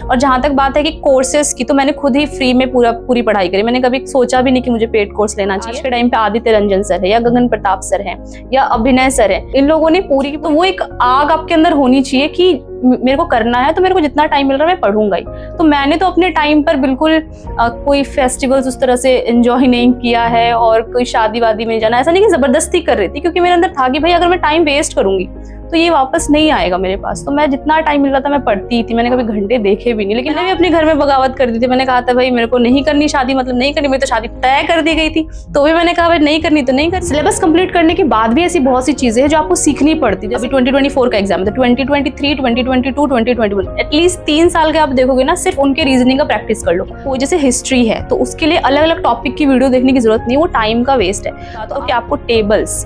और जहाँ तक बात है कि कोर्सेज की, तो मैंने खुद ही फ्री में पूरी पढ़ाई करी। मैंने कभी सोचा भी नहीं कि मुझे पेड कोर्स लेना चाहिए। आज के टाइम पे आदित्य रंजन सर है या गगन प्रताप सर है या अभिनय सर है, इन लोगों ने पूरी, तो वो एक आग आपके अंदर होनी चाहिए कि मेरे को करना है तो मेरे को जितना टाइम मिल रहा है मैं पढ़ूंगा ही। तो मैंने तो अपने टाइम पर बिल्कुल कोई फेस्टिवल्स उस तरह से एंजॉय नहीं किया है, और कोई शादी वादी में जाना, ऐसा नहीं कि जबरदस्ती कर रही थी, क्योंकि मेरे अंदर था कि भाई अगर मैं टाइम वेस्ट करूंगी तो ये वापस नहीं आएगा मेरे पास। तो मैं जितना टाइम मिल रहा था मैं पढ़ती थी, मैंने कभी घंटे देखे भी नहीं। लेकिन मैंने भी अपने घर में बगावत कर दी थी। मैंने कहा था भाई मेरे को नहीं करनी शादी, मतलब नहीं करनी, मेरी तो शादी तय कर दी गई थी, तो भी मैंने कहा भाई नहीं करनी तो नहीं करनी। सिलेबस कंप्लीट करने के बाद भी ऐसी बहुत सी चीजें हैं जो आपको सीखनी पड़ती है। अभी 2024 का एग्जाम है, 2023, 2022, 2021, एटलीस्ट 3 साल के आप देखोगे ना, सिर्फ उनके रीजनिंग का प्रैक्टिस कर लो। वो जैसे हिस्ट्री है तो उसके लिए अलग अलग टॉपिक की वीडियो देखने की जरूरत नहीं है, वो टाइम का वेस्ट है। तो कि आपको टेबल्स,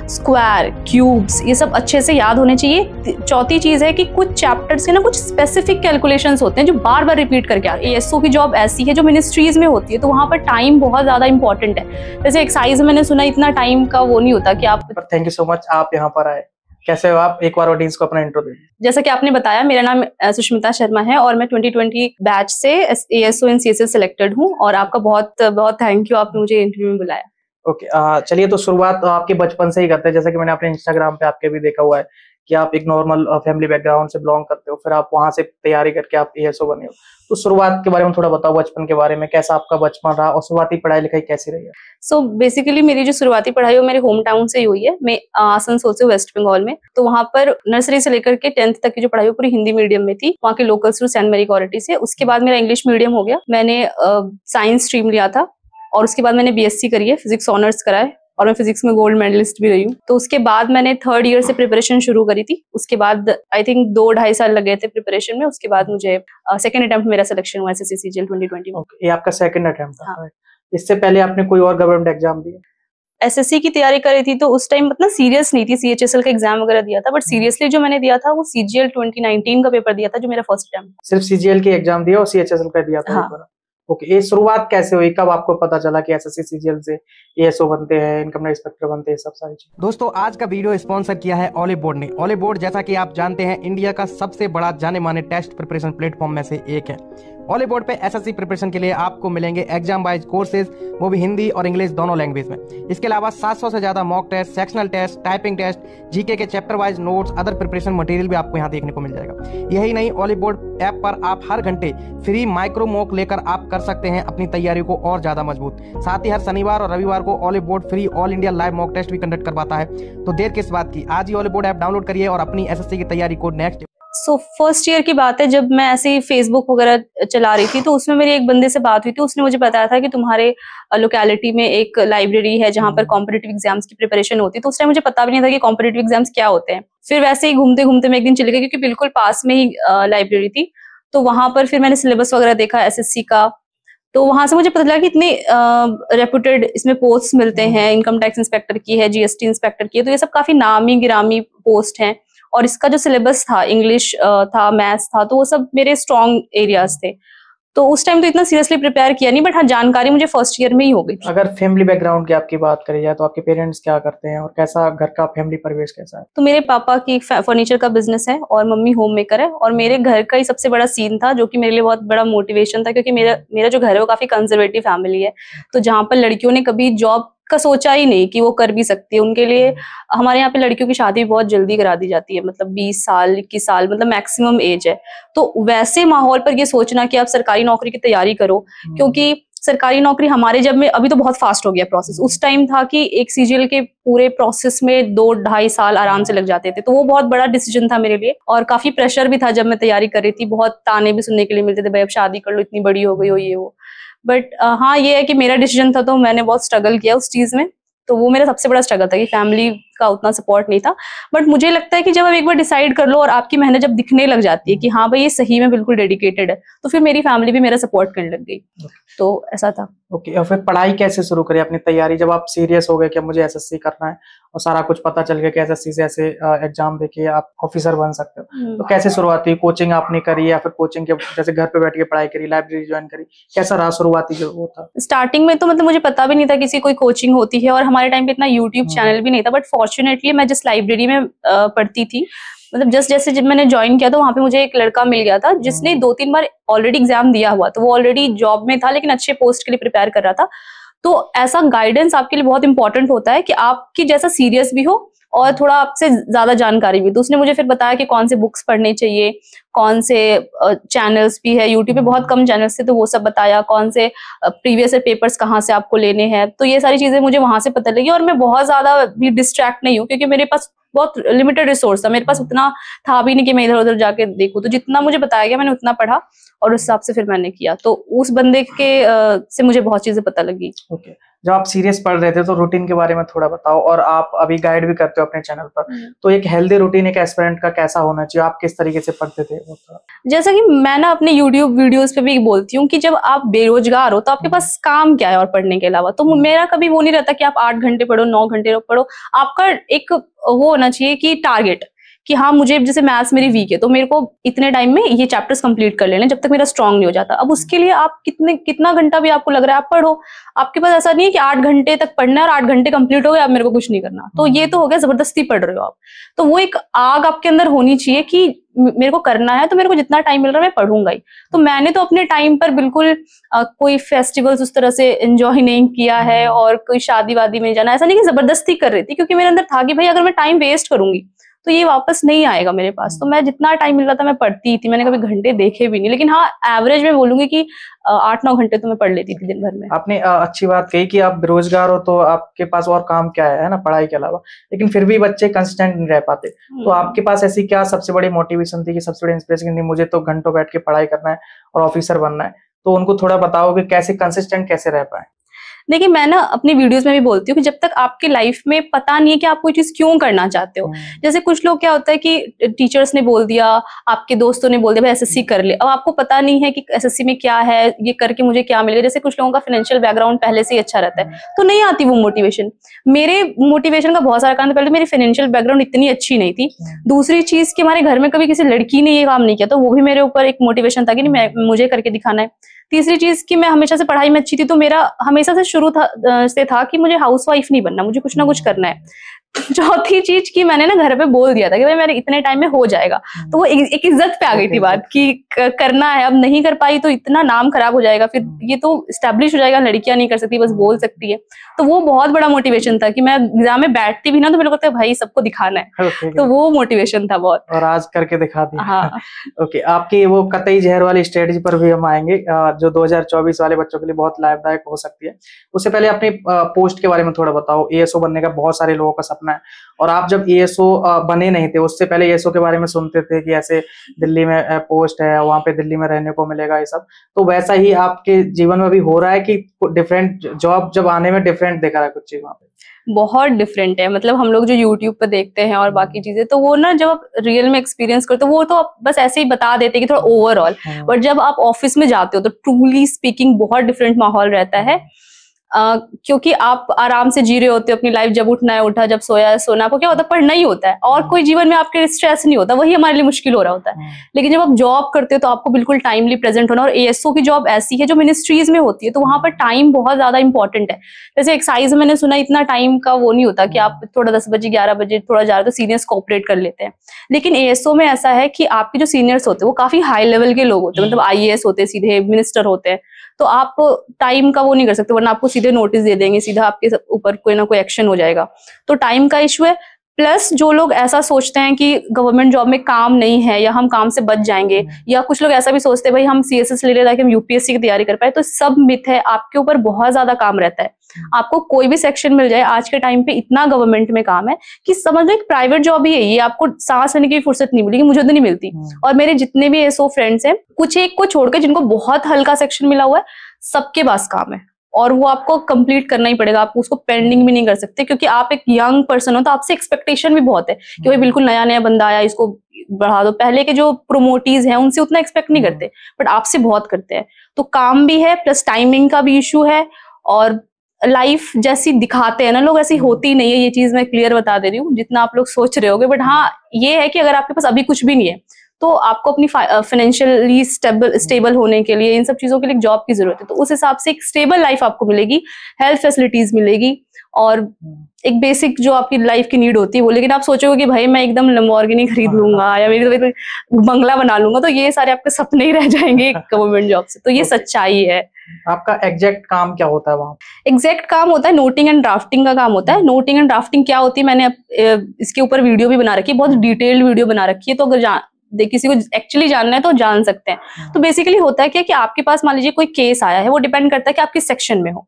स्क्वायर, क्यूब्स, ये सब अच्छे से याद होने चाहिए। चौथी चीज है कि कुछ चैप्टर्स के ना कुछ स्पेसिफिक कैलकुलेशंस होते हैं जो बार बार रिपीट करके आते हैं। एएसओ की जॉब ऐसी है जो मिनिस्ट्रीज में होती है, तो वहां पर टाइम बहुत ज्यादा इंपॉर्टेंट है। जैसे एक्साइज में मैंने सुना इतना टाइम का वो नहीं होता कि आप। थैंक यू सो मच, आप यहाँ पर आए। कैसे हो आप? एक बार ऑडियंस को अपना इंट्रो दीजिए। जैसा कि आपने बताया, मेरा नाम सुष्मिता शर्मा है और मैं 2020 बैच से एएसओ इन सीएसएस सिलेक्टेड हूँ, और आपका बहुत बहुत थैंक यू, आपने मुझे इंटरव्यू में बुलाया। ओके, चलिए तो शुरुआत आपके बचपन से ही करते हैं। जैसा कि मैंने अपने इंस्टाग्राम पे आपके भी देखा हुआ है कि आप एक नॉर्मल फैमिली बैकग्राउंड से बिलोंग करते हो, फिर आप वहां से तैयारी करके आप एएसओ बने हो। तो शुरुआत के बारे में थोड़ा बताओ, बचपन के बारे में, कैसा आपका बचपन रहा और शुरुआती पढ़ाई लिखाई कैसी रही है? सो बेसिकली मेरी जो शुरुआती पढ़ाई है वो मेरे होम टाउन से ही हुई है। मैं आसनसोल से, वेस्ट बंगाल में। तो वहाँ पर नर्सरी से लेकर के 10th तक की जो पढ़ाई है पूरी हिंदी मीडियम में थी, वहाँ के लोकल थ्रू सेंट मैरी कॉरिटी से। उसके बाद मेरा इंग्लिश मीडियम हो गया। मैंने साइंस स्ट्रीम लिया था, और उसके बाद मैंने बीएससी करी है, फिजिक्स ऑनर्स करा है, और मैं फिजिक्स में गोल्ड मेडलिस्ट भी रही हूँ। तो उसके बाद मैंने 3rd ईयर से प्रिपरेशन शुरू करी थी। उसके बाद आई थिंक 2-2.5 साल लग गए थे प्रिपरेशन में। उसके बाद मुझे सेकंड अटेम्प्ट मेरा सिलेक्शन हुआ एसएससी सीजीएल 2020 में। ये आपका सेकंड अटेम्प्ट था? हाँ। इससे पहले आपने कोई और गवर्नमेंट एग्जाम दिया? एसएससी की तैयारी करी थी, तो उस टाइम इतना सीरियस नहीं थी, सीएचएसएल का एग्जाम वगैरह दिया था, बट सीरियसली जो मैंने दिया था वो सीजीएल 2019 का पेपर दिया था, जो मेरा फर्स्ट अटेम्प्ट। सिर्फ सीजीएल के एग्जाम दिया और सीएचएसएल का दिया था? हाँ। ओके, ये शुरुआत कैसे हुई? कब आपको पता चला कि एसएससी सीजीएल से एएसओ बनते हैं, इनकम टैक्स इंस्पेक्टर बनते हैं, सब सारी चीजें? दोस्तों, आज का वीडियो स्पॉन्सर किया है ऑलिव बोर्ड ने। ऑलिव बोर्ड, जैसा कि आप जानते हैं, इंडिया का सबसे बड़ा जाने माने टेस्ट प्रिपरेशन प्लेटफॉर्म में से एक है। ऑलिव बोर्ड पे एसएससी प्रिपरेशन के लिए आपको मिलेंगे एग्जाम वाइज कोर्सेज, वो भी हिंदी और इंग्लिश दोनों लैंग्वेज में। इसके अलावा 700 से ज्यादा mock test, sectional test, typing test, GK के chapter wise notes, other preparation material भी आपको यहाँ देखने को मिल जाएगा। यही नहीं, ऑलिव बोर्ड ऐप पर आप हर घंटे फ्री माइक्रो मॉक लेकर आप कर सकते हैं अपनी तैयारी को और ज्यादा मजबूत। साथ ही हर शनिवार और रविवार को Oliveboard free all India live mock test भी कंडक्ट करवाता है। तो देर किस बात की, आज ही ऑलिव बोर्ड ऐप डाउनलोड करिए और अपनी एसएससी की तैयारी को नेक्स्ट। सो फर्स्ट ईयर की बात है, जब मैं ऐसे ही फेसबुक वगैरह चला रही थी, तो उसमें मेरी एक बंदे से बात हुई थी। उसने मुझे बताया था कि तुम्हारे लोकेलिटी में एक लाइब्रेरी है जहाँ पर कॉम्पिटिटिव एग्जाम्स की प्रिपरेशन होती है। तो उस टाइम मुझे पता भी नहीं था कि कॉम्पिटिटिव एग्जाम्स क्या होते हैं। फिर वैसे ही घूमते घूमते मैं एक दिन चली गई, क्योंकि बिल्कुल पास में ही लाइब्रेरी थी। तो वहां पर फिर मैंने सिलेबस वगैरह देखा एसएससी का, तो वहां से मुझे पता चला कि इतने रेप्यूटेड इसमें पोस्ट मिलते हैं। इनकम टैक्स इंस्पेक्टर की है, जीएसटी इंस्पेक्टर की है, तो ये सब काफी नामी गिरामी पोस्ट हैं। और इसका जो सिलेबस था, इंग्लिश था, मैथ्स था, तो वो सब मेरे स्ट्रॉन्ग एरियाज थे। तो उस टाइम तो इतना सीरियसली प्रिपेयर किया नहीं, बट हाँ जानकारी मुझे फर्स्ट ईयर में ही हो गई। अगर फैमिली बैकग्राउंड की आपकी बात करी जाए तो आपके पेरेंट्स क्या करते हैं और कैसा घर का फैमिली परिवेश कैसा है? तो मेरे पापा की फर्नीचर का बिजनेस है और मम्मी होम मेकर है। और मेरे घर का ही सबसे बड़ा सीन था, जो कि मेरे लिए बहुत बड़ा मोटिवेशन था, क्योंकि मेरा जो घर है वो काफी कंजर्वेटिव फैमिली है। तो जहाँ पर लड़कियों ने कभी जॉब का सोचा ही नहीं कि वो कर भी सकती है, उनके लिए हमारे यहाँ पे लड़कियों की शादी बहुत जल्दी करा दी जाती है, मतलब 20 साल 21 साल मतलब मैक्सिमम एज है। तो वैसे माहौल पर ये सोचना कि आप सरकारी नौकरी की तैयारी करो, क्योंकि सरकारी नौकरी हमारे जब में, अभी तो बहुत फास्ट हो गया प्रोसेस, उस टाइम था कि एक सीजीएल के पूरे प्रोसेस में 2-2.5 साल आराम से लग जाते थे। तो वो बहुत बड़ा डिसीजन था मेरे लिए, और काफी प्रेशर भी था जब मैं तैयारी कर रही थी। बहुत ताने भी सुनने के लिए मिलते थे, भाई अब शादी कर लो, इतनी बड़ी हो गई हो, ये वो। बट हाँ, ये है कि मेरा डिसीजन था, तो मैंने बहुत स्ट्रगल किया उस चीज में। तो वो मेरा सबसे बड़ा स्ट्रगल था कि फैमिली का उतना सपोर्ट नहीं था। बट मुझे लगता है कि जब आप एक बार डिसाइड कर लो और आपकी मेहनत जब दिखने लग जाती है कि हाँ भाई ये सही में बिल्कुल डेडिकेटेड है, तो फिर मेरी फैमिली भी मेरा सपोर्ट करने लग गई। तो ऐसा था। ओके, और फिर पढ़ाई कैसे शुरू करी अपनी तैयारी, जब आप सीरियस हो गए कि मुझे एसएससी करना है और सारा कुछ पता चल गया कि एसएससी से ऐसे एग्जाम देके आप ऑफिसर बन सकते हो, तो कैसे शुरुआत हुई? कोचिंग आपने करी या फिर कोचिंग के जैसे घर पे बैठ के पढ़ाई करी, लाइब्रेरी ज्वाइन करी, कैसा रहा शुरुआती जो वो था? स्टार्टिंग में तो मतलब मुझे पता भी नहीं था किसी कोई कोचिंग होती है, और हमारे टाइम पे इतना यूट्यूब चैनल भी नहीं था। बट फॉर्चुनेटली मैं जिस लाइब्रेरी में पढ़ती थी, मतलब जैसे जब मैंने ज्वाइन किया तो वहाँ पे मुझे एक लड़का मिल गया था जिसने 2-3 बार ऑलरेडी एग्जाम दिया हुआ, तो वो ऑलरेडी जॉब में था लेकिन अच्छे पोस्ट के लिए प्रिपेयर कर रहा था। तो ऐसा गाइडेंस आपके लिए बहुत इंपॉर्टेंट होता है कि आपकी जैसा सीरियस भी हो और थोड़ा आपसे ज्यादा जानकारी भी। तो उसने मुझे फिर बताया कि कौन से बुक्स पढ़ने चाहिए, कौन से चैनल्स भी है, यूट्यूब पे बहुत कम चैनल्स थे तो वो सब बताया, कौन से प्रीवियस पेपर्स कहाँ से आपको लेने हैं। तो ये सारी चीजें मुझे वहां से पता लगी और मैं बहुत ज्यादा भी डिस्ट्रैक्ट नहीं हूँ क्योंकि मेरे पास बहुत लिमिटेड रिसोर्स था, मेरे पास उतना था भी नहीं कि मैं इधर उधर जाके देखूं। तो जितना मुझे बताया गया मैंने उतना पढ़ा और उस हिसाब से फिर मैंने किया। तो उस बंदे के से मुझे बहुत चीजें पता लगी। ओके, जब आप सीरियस पढ़ रहे थे तो रूटीन के बारे में थोड़ा बताओ, और आप अभी गाइड भी करते हो अपने चैनल पर, तो एक हेल्दी रूटीन एक एस्पिरेंट का कैसा होना चाहिए, आप किस तरीके से पढ़ते थे वो थोड़ा? जैसा कि मैं ना अपने YouTube वीडियोस पे भी बोलती हूँ कि जब आप बेरोजगार हो तो आपके पास काम क्या है और पढ़ने के अलावा। तो मेरा कभी वो नहीं रहता कि आप 8 घंटे पढ़ो, 9 घंटे पढ़ो। आपका एक वो होना चाहिए कि टारगेट, कि हाँ मुझे जैसे मैथ्स मेरी वीक है तो मेरे को इतने टाइम में ये चैप्टर्स कंप्लीट कर लेने जब तक मेरा स्ट्रांग नहीं हो जाता। अब उसके लिए आप कितना घंटा भी आपको लग रहा है आप पढ़ो। आपके पास ऐसा नहीं है कि 8 घंटे तक पढ़ना है और 8 घंटे कंप्लीट हो गए अब मेरे को कुछ नहीं करना, तो ये तो हो गया जबरदस्ती पढ़ रहे हो आप। तो वो एक आग आपके अंदर होनी चाहिए कि मेरे को करना है तो मेरे को जितना टाइम मिल रहा है मैं पढ़ूंगा ही। तो मैंने तो अपने टाइम पर बिल्कुल कोई फेस्टिवल्स उस तरह से एंजॉय नहीं किया है और कोई शादी वादी में जाना, ऐसा नहीं कि जबरदस्ती कर रही थी, क्योंकि मेरे अंदर था कि भाई अगर मैं टाइम वेस्ट करूंगी तो ये वापस नहीं आएगा मेरे पास। तो मैं जितना टाइम मिल रहा था मैं पढ़ती थी, मैंने कभी घंटे देखे भी नहीं, लेकिन हाँ एवरेज में बोलूंगी कि 8-9 घंटे तो मैं पढ़ लेती थी दिन भर में। आपने अच्छी बात कही कि आप बेरोजगार हो तो आपके पास और काम क्या है ना, पढ़ाई के अलावा, लेकिन फिर भी बच्चे कंसिस्टेंट नहीं रह पाते। तो आपके पास ऐसी क्या सबसे बड़ी मोटिवेशन थी कि सबसे बड़ी इंस्पिरेशन नहीं मुझे तो घंटों बैठ के पढ़ाई करना है और ऑफिसर बनना है, तो उनको थोड़ा बताओ कि कैसे कंसिस्टेंट कैसे रह पाए? देखिए मैं ना अपनी वीडियोस में भी बोलती हूँ कि जब तक आपकी लाइफ में पता नहीं है कि आप कोई चीज क्यों करना चाहते हो। जैसे कुछ लोग क्या होता है कि टीचर्स ने बोल दिया, आपके दोस्तों ने बोल दिया भाई एसएससी कर ले, अब आपको पता नहीं है कि एसएससी में क्या है, ये करके मुझे क्या मिलेगा। जैसे कुछ लोगों का फाइनेंशियल बैकग्राउंड पहले से ही अच्छा रहता है तो नहीं आती वो मोटिवेशन। मेरे मोटिवेशन का बहुत सारा कारण, पहले मेरी फाइनेंशियल बैकग्राउंड इतनी अच्छी नहीं थी। दूसरी चीज कि हमारे घर में कभी किसी लड़की ने ये काम नहीं किया तो वो भी मेरे ऊपर एक मोटिवेशन था कि नहीं मुझे करके दिखाना है। तीसरी चीज कि मैं हमेशा से पढ़ाई में अच्छी थी तो मेरा हमेशा से शुरू से था कि मुझे हाउसवाइफ नहीं बनना, मुझे कुछ ना कुछ करना है। चौथी चीज कि मैंने ना घर पे बोल दिया था कि भाई मेरे इतने टाइम में हो जाएगा, तो वो एक इज्जत पे आ गई थी बात कि करना है। अब नहीं कर पाई तो इतना नाम खराब हो जाएगा, फिर ये तो स्टैब्लिश हो जाएगा लड़कियां नहीं कर सकती बस बोल सकती है। तो वो बहुत बड़ा मोटिवेशन था कि मैं एग्जाम में बैठती भी ना तो मेरे को लगता है भाई सबको दिखाना है। तो वो मोटिवेशन था बहुत, और आज करके दिखा दिया। हाँ। ओके, आपकी वो कतई जहर वाली स्ट्रेटजी पर भी हम आएंगे जो 2024 वाले बच्चों के लिए बहुत लाभदायक हो सकती है। उससे पहले अपनी पोस्ट के बारे में थोड़ा बताओ। एएसओ बनने का बहुत सारे लोगों का सपना है, और आप जब एएसओ बने नहीं थे उससे पहले एएसओ के बारे में सुनते थे कि ऐसे दिल्ली में पोस्ट है, वहां पे दिल्ली में रहने को मिलेगा ये सब, तो वैसा ही आपके जीवन में भी हो रहा है कि डिफरेंट जॉब जब आने में डिफरेंट दिख रहा है कुछ चीज वहां पे? बहुत डिफरेंट है। मतलब हम लोग जो यूट्यूब पे देखते हैं और बाकी चीजें, तो वो ना जब आप रियल में एक्सपीरियंस करते हो वो तो आप बस ऐसे ही बता देते हैं कि थोड़ा ओवरऑल, बट जब आप ऑफिस में जाते हो तो ट्रूली स्पीकिंग बहुत डिफरेंट माहौल रहता है। क्योंकि आप आराम से जी रहे होते हो अपनी लाइफ, जब उठना है उठा, जब सोया है सोना। आपको क्या होता है पढ़ना ही होता है और कोई जीवन में आपके स्ट्रेस नहीं होता, वही हमारे लिए मुश्किल हो रहा होता है। लेकिन जब आप जॉब करते हो तो आपको बिल्कुल टाइमली प्रेजेंट होना, और एएसओ की जॉब ऐसी है जो मिनिस्ट्रीज में होती है तो वहां पर टाइम बहुत ज्यादा इंपॉर्टेंट है। जैसे एक्साइज में मैंने सुना इतना टाइम का वो नहीं होता कि आप थोड़ा 10 बजे 11 बजे थोड़ा जा रहे तो सीनियर्स कोऑपरेट कर लेते हैं। लेकिन एएसओ में ऐसा है कि आपके जो सीनियर्स होते हैं वो काफी हाई लेवल के लोग होते हैं, मतलब आईएएस होते हैं, सीधे मिनिस्टर होते हैं। तो आप टाइम का वो नहीं कर सकते वरना आपको सीधे नोटिस दे देंगे, सीधा आपके ऊपर कोई ना कोई एक्शन हो जाएगा। तो टाइम का इशू है। प्लस जो लोग ऐसा सोचते हैं कि गवर्नमेंट जॉब में काम नहीं है या हम काम से बच जाएंगे, या कुछ लोग ऐसा भी सोचते हैं भाई हम सीएसएस ले ले ताकि हम यूपीएससी की तैयारी कर पाए, तो सब मिथ है। आपके ऊपर बहुत ज्यादा काम रहता है। आपको कोई भी सेक्शन मिल जाए, आज के टाइम पे इतना गवर्नमेंट में काम है कि समझ लो एक प्राइवेट जॉब ही है ये, आपको सांस लेने की फुर्सत नहीं मिलेगी। मुझे तो नहीं मिलती, और मेरे जितने भी एसओ फ्रेंड्स हैं, कुछ एक को छोड़कर जिनको बहुत हल्का सेक्शन मिला हुआ है, सबके पास काम है और वो आपको कंप्लीट करना ही पड़ेगा। आप उसको पेंडिंग भी नहीं कर सकते, क्योंकि आप एक यंग पर्सन हो तो आपसे एक्सपेक्टेशन भी बहुत है कि भाई बिल्कुल नया नया बंदा आया, इसको बढ़ा दो। पहले के जो प्रोमोटीज हैं उनसे उतना एक्सपेक्ट नहीं करते, बट आपसे बहुत करते हैं। तो काम भी है, प्लस टाइमिंग का भी इशू है, और लाइफ जैसी दिखाते हैं ना लोग ऐसी होती नहीं है। ये चीज मैं क्लियर बता दे रही हूँ, जितना आप लोग सोच रहे होगे। बट हाँ ये है कि अगर आपके पास अभी कुछ भी नहीं है तो आपको अपनी फाइनेंशियली स्टेबल होने के लिए, इन सब चीजों के लिए जॉब की जरूरत है। तो उस हिसाब से एक स्टेबल लाइफ आपको मिलेगी, हेल्थ फैसिलिटीज मिलेगी, और एक बेसिक जो आपकी लाइफ की नीड होती है वो, लेकिन आप सोचोगे कि भाई मैं एकदम लैम्बोर्गिनी खरीद लूंगा या मेरी तो बंगला बना लूंगा, तो ये सारे आपके सपने ही रह जाएंगे गवर्नमेंट जॉब से। तो ये सच्चाई है। आपका एग्जैक्ट काम क्या होता है वहाँ? एग्जैक्ट काम होता है नोटिंग एंड ड्राफ्टिंग का काम होता है। नोटिंग एंड ड्राफ्टिंग क्या होती है, मैंने इसके ऊपर वीडियो भी बना रखी है, बहुत डिटेल्ड वीडियो बना रखी है, तो अगर किसी को एक्चुअली जानना है तो जान सकते हैं। तो बेसिकली होता है क्या कि आपके पास मान लीजिए कोई केस आया है, वो डिपेंड करता है कि आप किस सेक्शन में हो,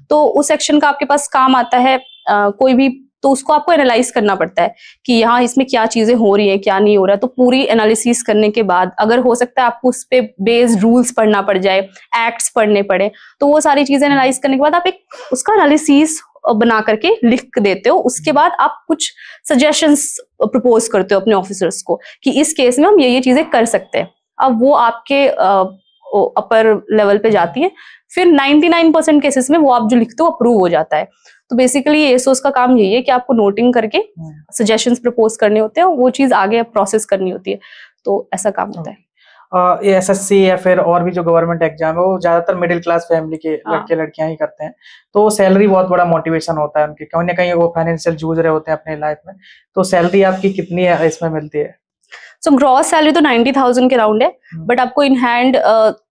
तो उस सेक्शन का आपके पास काम आता है कोई भी, तो उसको आपको एनालाइज करना पड़ता है कि यहाँ इसमें क्या चीजें हो रही हैं, क्या नहीं हो रहा है। तो पूरी एनालिसिस करने के बाद अगर हो सकता है आपको उस पे बेस्ड रूल्स पढ़ना पड़ जाए, एक्ट्स पढ़ने पड़े, तो वो सारी चीजें एनालाइज करने के बाद आप एक उसका एनालिसिस बना करके लिख देते हो। उसके बाद आप कुछ सजेशंस प्रपोज करते हो अपने ऑफिसर्स को कि इस केस में हम ये चीजें कर सकते हैं। अब वो आपके अपर लेवल पे जाती है, फिर 99% केसेस में वो आप जो लिखते हो अप्रूव हो जाता है। तो बेसिकली एसओस का काम यही है कि आपको नोटिंग करके सजेशंस प्रपोज करने होते हैं, वो चीज आगे प्रोसेस करनी होती है। तो ऐसा काम होता है। ये एसएससी या फिर और भी जो गवर्नमेंट एग्जाम है वो ज्यादातर मिडिल क्लास फैमिली के लड़के लड़कियां ही करते हैं, तो सैलरी बहुत बड़ा मोटिवेशन होता है उनके, कहीं ना कहीं वो फाइनेंशियल जूझ रहे होते हैं अपने लाइफ में। तो सैलरी आपकी कितनी है इसमें मिलती है? सो ग्रॉस सैलरी तो 90,000 के अराउंड है, बट आपको इन हैंड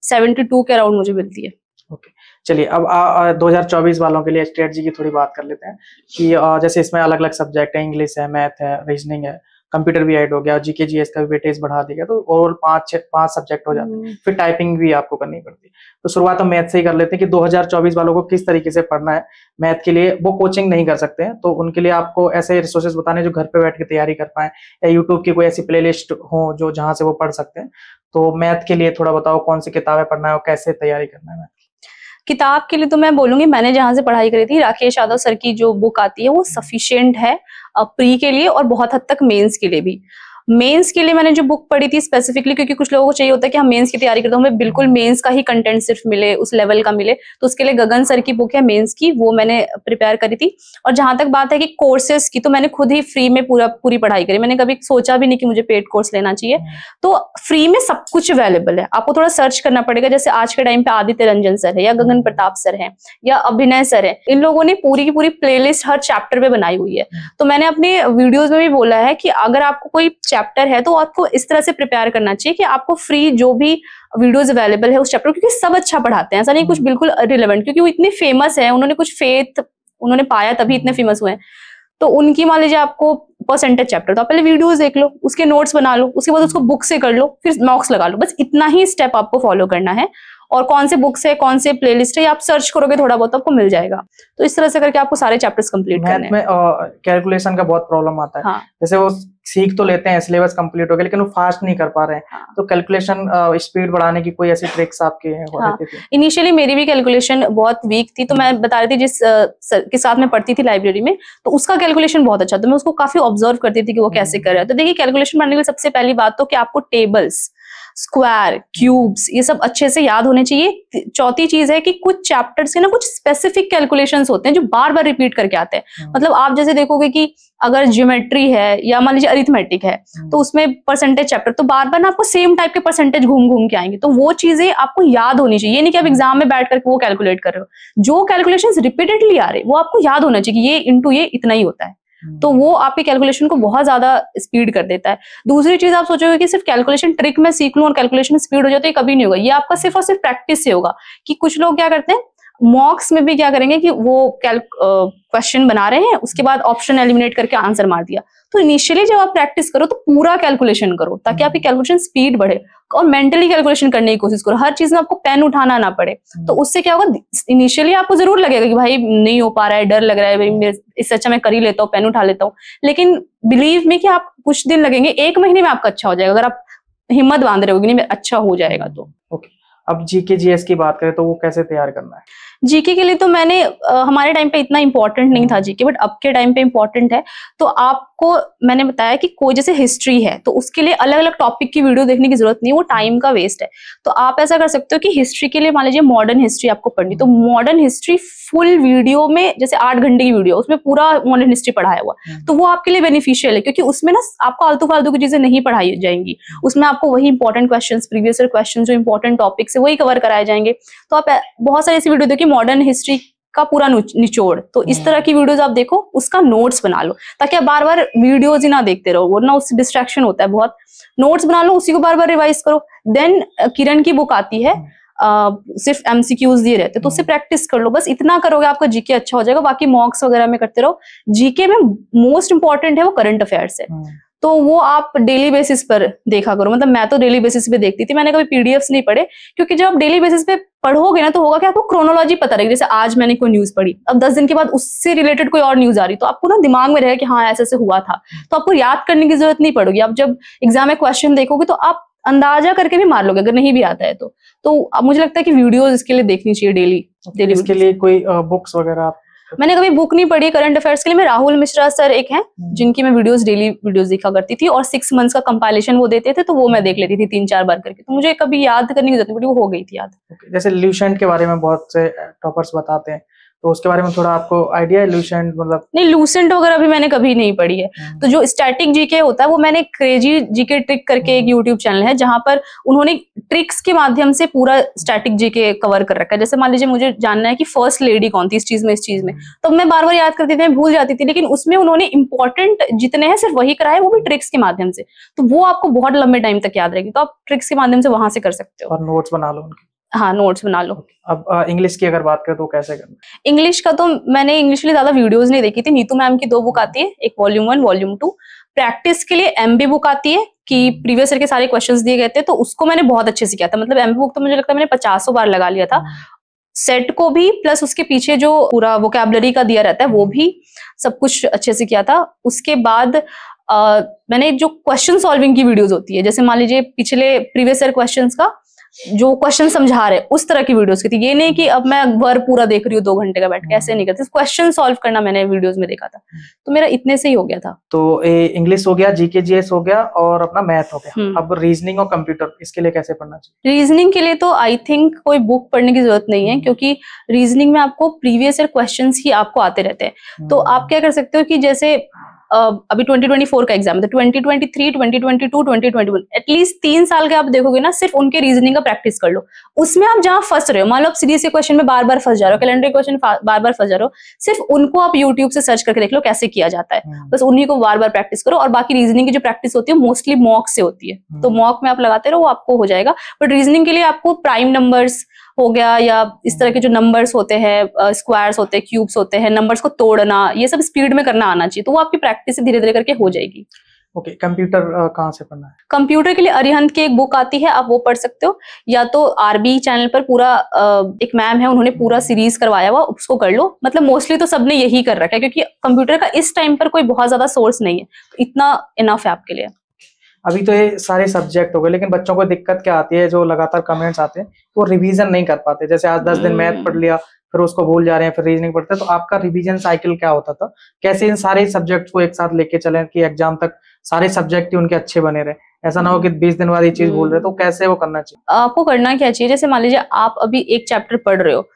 72 के अराउंड मुझे मिलती है। ओके, चलिए अब 2024 वालों के लिए स्ट्रेटजी की थोड़ी बात कर लेते हैं कि जैसे इसमें अलग अलग सब्जेक्ट है, इंग्लिश है, मैथ है, रीजनिंग है, कंप्यूटर भी ऐड हो गया, जीके जीएस का भी वेटेज बढ़ा दिया, तो ओवरऑल 5 सब्जेक्ट हो जाते हैं। फिर टाइपिंग भी आपको करनी पड़ती है। तो शुरुआत हम मैथ से ही कर लेते हैं कि 2024 वालों को किस तरीके से पढ़ना है। मैथ के लिए वो कोचिंग नहीं कर सकते हैं, तो उनके लिए आपको ऐसे रिसोर्सेज बताने जो घर पे बैठ के तैयारी कर पाए, या यूट्यूब की कोई ऐसी प्लेलिस्ट हो जो जहां से वो पढ़ सकते हैं। तो मैथ के लिए थोड़ा बताओ कौन सी किताबें पढ़ना है और कैसे तैयारी करना है मैथ? किताब के लिए तो मैं बोलूंगी, मैंने जहां से पढ़ाई करी थी, राकेश यादव सर की जो बुक आती है वो सफिशिएंट है प्री के लिए और बहुत हद तक मेंस के लिए भी। मेंस के लिए मैंने जो बुक पढ़ी थी स्पेसिफिकली, क्योंकि कुछ लोगों को चाहिए होता है कि हम मेंस की तैयारी करते हैं, हमें बिल्कुल मेंस का ही कंटेंट सिर्फ मिले, उस लेवल का मिले, तो उसके लिए गगन सर की बुक है मेंस की, वो मैंने प्रिपेयर करी थी। और जहां तक बात है कि कोर्सेज की, तो मैंने खुद ही फ्री में पूरी पढ़ाई करी। मैंने कभी सोचा भी नहीं कि मुझे पेड कोर्स लेना चाहिए। तो फ्री में सब कुछ अवेलेबल है, आपको थोड़ा सर्च करना पड़ेगा। जैसे आज के टाइम पे आदित्य रंजन सर है, या गगन प्रताप सर है, या अभिनय सर है, इन लोगों ने पूरी की पूरी प्लेलिस्ट हर चैप्टर पे बनाई हुई है। तो मैंने अपने वीडियोज में भी बोला है कि अगर आपको कोई चैप्टर है तो आपको इस तरह से प्रिपेयर करना चाहिए कि आपको फ्री जो भी वीडियोस अवेलेबल है उस चैप्टर, क्योंकि सब अच्छा पढ़ाते हैं, ऐसा नहीं कुछ बिल्कुल रिलेवेंट, क्योंकि वो इतने फेमस है, उन्होंने कुछ फेथ उन्होंने पाया तभी इतने फेमस हुए हैं। तो उनकी मान लीजिए आपको परसेंटेज चैप्टर, तो आप पहले वीडियोस देख लो, उसके नोट्स बना लो, उसके बाद उसको बुक से कर लो, फिर मॉक्स लगा लो। बस इतना ही स्टेप आपको फॉलो करना है। और कौन से बुक्स है, कौन से प्लेलिस्ट है, आप सर्च करोगे थोड़ा बहुत आपको मिल जाएगा। तो इस तरह से करके आपको सारे चैप्टर्स कंप्लीट करने हैं। मैथ में कैलकुलेशन का बहुत प्रॉब्लम आता है। हाँ। जैसे वो सीख तो लेते हैं, सिलेबस कंप्लीट हो गया, लेकिन वो फास्ट नहीं कर पा रहे हैं। हाँ। तो कैलकुलेशन स्पीड बढ़ाने की कोई ऐसी ट्रिक्स आपके रहती थी? इनिशियली मेरी भी कैलकुलेशन बहुत वीक थी, तो मैं बता रही थी जिस सर के साथ मैं पढ़ती थी लाइब्रेरी में, तो उसका कैलकुलेशन बहुत अच्छा था। मैं उसको काफी ऑब्जर्व करती थी कि वो कैसे कर रहा है। तो देखिए, कैलकुलेशन बनाने के लिए सबसे पहली बात तो कि आपको टेबल्स, स्क्वायर, क्यूब्स, ये सब अच्छे से याद होने चाहिए। चौथी चीज है कि कुछ चैप्टर्स के ना कुछ स्पेसिफिक कैलकुलेशंस होते हैं जो बार बार रिपीट करके आते हैं। मतलब आप जैसे देखोगे कि अगर ज्योमेट्री है या मान लीजिए अरिथमेटिक है, तो उसमें परसेंटेज चैप्टर, तो बार बार ना आपको सेम टाइप के परसेंटेज घूम घूम के आएंगे। तो वो चीजें आपको याद होनी चाहिए। ये नहीं कि आप एग्जाम में बैठ करके वो कैलकुलेट कर रहे हो, जो कैलकुलेशंस रिपीटेडली आ रहे हैं वो आपको याद होना चाहिए कि ये इंटू ये इतना ही होता है। तो वो आपके कैलकुलेशन को बहुत ज्यादा स्पीड कर देता है। दूसरी चीज, आप सोचोगे कि सिर्फ कैलकुलेशन ट्रिक में सीख लूं और कैलकुलेशन स्पीड हो जाए, तो ये कभी नहीं होगा। ये आपका सिर्फ और सिर्फ प्रैक्टिस से होगा। कि कुछ लोग क्या करते हैं, मॉक्स में भी क्या करेंगे कि वो क्वेश्चन बना रहे हैं, उसके बाद ऑप्शन एलिमिनेट करके आंसर मार दिया। तो इनिशियली जब आप प्रैक्टिस करो तो पूरा कैलकुलेशन करो, ताकि आपकी कैलकुलेशन स्पीड बढ़े, और मेंटली कैलकुलेशन करने की कोशिश करो। हर चीज में आपको पेन उठाना ना पड़े। तो उससे क्या होगा, इनिशियली आपको जरूर लगेगा कि भाई नहीं हो पा रहा है, डर लग रहा है, भाई इससे अच्छा मैं कर ही लेता हूँ, पेन उठा लेता हूँ। लेकिन बिलीव में कि आप कुछ दिन लगेंगे, 1 महीने में आपका अच्छा हो जाएगा, अगर आप हिम्मत बांध रहे होगी नहीं अच्छा हो जाएगा। तो ओके, अब जीके जीएस की बात करें तो वो कैसे तैयार करना है? जीके के लिए तो मैंने हमारे टाइम पे इतना इंपॉर्टेंट नहीं था जीके, बट अब के टाइम पे इंपॉर्टेंट है। तो आपको मैंने बताया कि कोई जैसे हिस्ट्री है तो उसके लिए अलग अलग टॉपिक की वीडियो देखने की जरूरत नहीं, वो टाइम का वेस्ट है। तो आप ऐसा कर सकते हो कि हिस्ट्री के लिए मान लीजिए मॉडर्न हिस्ट्री आपको पढ़नी, तो मॉडर्न हिस्ट्री फुल वीडियो में, जैसे 8 घंटे की वीडियो, उसमें पूरा मॉडर्न हिस्ट्री पढ़ाया हुआ, तो वो आपके लिए बेनिफिशियल है, क्योंकि उसमें ना आपको आलतू फालतू की चीजें नहीं पढ़ाई जाएंगी। उसमें आपको वही important questions, previous year questions जो इंपॉर्टेंट टॉपिक्स है वही कवर कराए जाएंगे। तो आप बहुत सारी ऐसी वीडियो देखिए मॉडर्न हिस्ट्री का पूरा निचोड़। तो इस तरह की वीडियोस आप देखो, उसका नोट्स बना लो, ताकि आप बार बार वीडियोस ही ना देखते रहो, वरना उससे डिस्ट्रैक्शन होता है बहुत। नोट्स बना लो, उसी को बार बार रिवाइज करो। देन किरण की बुक आती है, सिर्फ एमसीक्यूज दिए रहते, तो उससे प्रैक्टिस कर लो। बस इतना करोगे आपका जीके अच्छा हो जाएगा। बाकी मॉक्स वगैरह में करते रहो। जीके में मोस्ट इंपॉर्टेंट है वो करंट अफेयर्स है, तो वो आप डेली बेसिस पर देखा करो। मतलब मैं तो डेली बेसिस पे देखती थी, मैंने कभी पीडीएफ्स नहीं पढ़े, क्योंकि जब आप डेली बेसिस पे पढ़ोगे ना तो होगा कि आपको क्रोनोलॉजी पता रहेगी। जैसे आज मैंने कोई न्यूज पढ़ी, अब 10 दिन के बाद उससे रिलेटेड कोई और न्यूज आ रही, तो आपको ना दिमाग में रहेगा कि हाँ ऐसे ऐसे हुआ था, तो आपको याद करने की जरूरत नहीं पड़ेगी। आप जब एग्जाम में क्वेश्चन देखोगे तो आप अंदाजा करके भी मार लोगे, अगर नहीं भी आता है तो अब मुझे लगता है कि वीडियोस इसके लिए देखनी चाहिए डेली। इसके लिए कोई बुक्स वगैरह मैंने कभी बुक नहीं पढ़ी करंट अफेयर्स के लिए। मैं राहुल मिश्रा सर एक हैं, जिनकी मैं डेली वीडियोस देखा करती थी, और 6 मंथ्स का कंपाइलेशन वो देते थे, तो वो मैं देख लेती थी 3-4 बार करके। तो मुझे कभी याद करने की जरूरत नहीं पड़ी, वो हो गई थी याद। जैसे ल्यूसेंट के बारे में बहुत से टॉपर्स बताते हैं, तो उसके बारे में थोड़ा आपको आइडिया है? ल्यूसेंट मतलब नहीं, लूसेंट वगैरह भी मैंने कभी नहीं पढ़ी है। तो जो स्टैटिक जीके होता है वो मैंने क्रेजी जीके ट्रिक करके एक यूट्यूब चैनल है, जहां पर उन्होंने ट्रिक्स के माध्यम से पूरा स्टैटिक जीके कवर कर रखा है। जैसे मान लीजिए मुझे जानना है कि फर्स्ट लेडी कौन थी इस चीज में, तो मैं बार बार याद करती थी, मैं भूल जाती थी, लेकिन उसमें उन्होंने इंपॉर्टेंट जितने हैं सिर्फ वही कराए, वो भी ट्रिक्स के माध्यम से। तो वो आपको बहुत लंबे टाइम तक याद रहेगी, तो आप ट्रिक्स के माध्यम से वहां से कर सकते हो। और नोट्स बना लो उनके। हाँ, नोट्स बना लो। अब इंग्लिश की अगर बात करें तो कैसे करना? इंग्लिश का तो मैंने इंग्लिश के लिए ज्यादा वीडियोस नहीं देखी थी। नीतू मैम की 2 बुक आती है, एक वॉल्यूम 1 वॉल्यूम 2। प्रैक्टिस के लिए एमबी बुक आती है कि प्रीवियस ईयर के सारे क्वेश्चंस दिए गए थे, तो उसको मैंने बहुत अच्छे से किया था। मतलब एमबी बुक तो मुझे लगता है मैंने 50 बार लगा लिया था। सेट को भी, प्लस उसके पीछे जो पूरा वोकैबुलरी का दिया रहता है वो भी, सब कुछ अच्छे से किया था। उसके बाद मैंने जो क्वेश्चन सॉल्विंग की वीडियोस होती है, जैसे मान लीजिए पिछले प्रीवियस ईयर क्वेश्चंस का जो क्वेश्चन समझा रहे उस तरह की वीडियोस की थी। ये नहीं कि अब मैं वर्ब पूरा देख रही हूँ 2 घंटे का बैठ के, ऐसे नहीं करती। क्वेश्चन सॉल्व करना मैंने वीडियोस में देखा था, तो मेरा इतने से ही हो गया था। तो इंग्लिश हो गया, जीके जीएस हो गया, और अपना मैथ हो गया। अब रीजनिंग और कंप्यूटर, इसके लिए कैसे पढ़ना चाहिए? रीजनिंग के लिए तो आई थिंक कोई बुक पढ़ने की जरूरत नहीं है, क्योंकि रीजनिंग में आपको प्रीवियस ईयर क्वेश्चंस ही आपको आते रहते हैं। तो आप क्या कर सकते हो कि जैसे अभी 2024 का एग्जाम है, तो 2023, 2022, 2021 एटलीस्ट 3 साल के आप देखोगे ना, सिर्फ उनके रीजनिंग का प्रैक्टिस कर लो। उसमें आप जहां फंस रहे हो, मान लो आप सीरीज के क्वेश्चन में बार बार फंस जा रहे हो, कैलेंडर क्वेश्चन बार बार फंस जा रहे हो, सिर्फ उनको आप यूट्यूब से सर्च करके देख लो कैसे किया जाता है। बस उन्हीं को बार बार प्रैक्टिस करो, और बाकी रीजनिंग की जो प्रैक्टिस होती है मोस्टली मॉक से होती है, तो मॉक में आप लगाते रहो, वो आपको हो जाएगा। बट रीजनिंग के लिए आपको प्राइम नंबर्स हो गया, या इस तरह के जो नंबर्स होते हैं, स्क्वायर्स होते हैं, क्यूब्स होते हैं, नंबर्स को तोड़ना, ये सब स्पीड में करना आना चाहिए, तो वो आपकी प्रैक्टिस से धीरे धीरे करके हो जाएगी। ओके, कंप्यूटर कहाँ से पढ़ना है? कंप्यूटर के लिए अरिहंत की एक बुक आती है, आप वो पढ़ सकते हो, या तो आरबी चैनल पर पूरा एक मैम है, उन्होंने पूरा सीरीज करवाया हुआ, उसको कर लो। मतलब मोस्टली तो सबने यही कर रखा है, क्योंकि कंप्यूटर का इस टाइम पर कोई बहुत ज्यादा सोर्स नहीं है, इतना इनफ है आपके लिए। अभी तो ये सारे सब्जेक्ट हो गए, लेकिन बच्चों को दिक्कत क्या आती है, जो लगातार कमेंट्स आते हैं, वो रिवीजन नहीं कर पाते। जैसे आज 10 दिन मैथ पढ़ लिया, फिर उसको भूल जा रहे हैं, फिर रीजनिंग पढ़ते हैं। तो आपका रिवीजन साइकिल क्या होता था? कैसे इन सारे सब्जेक्ट को एक साथ लेके चलें कि एग्जाम तक सारे सब्जेक्ट ही उनके अच्छे बने रहे, ऐसा ना हो कि 20 दिन बाद ये चीज भूल रहे? तो कैसे वो करना चाहिए? आपको करना क्या चाहिए, जैसे मान लीजिए आप अभी एक चैप्टर पढ़ रहे हो,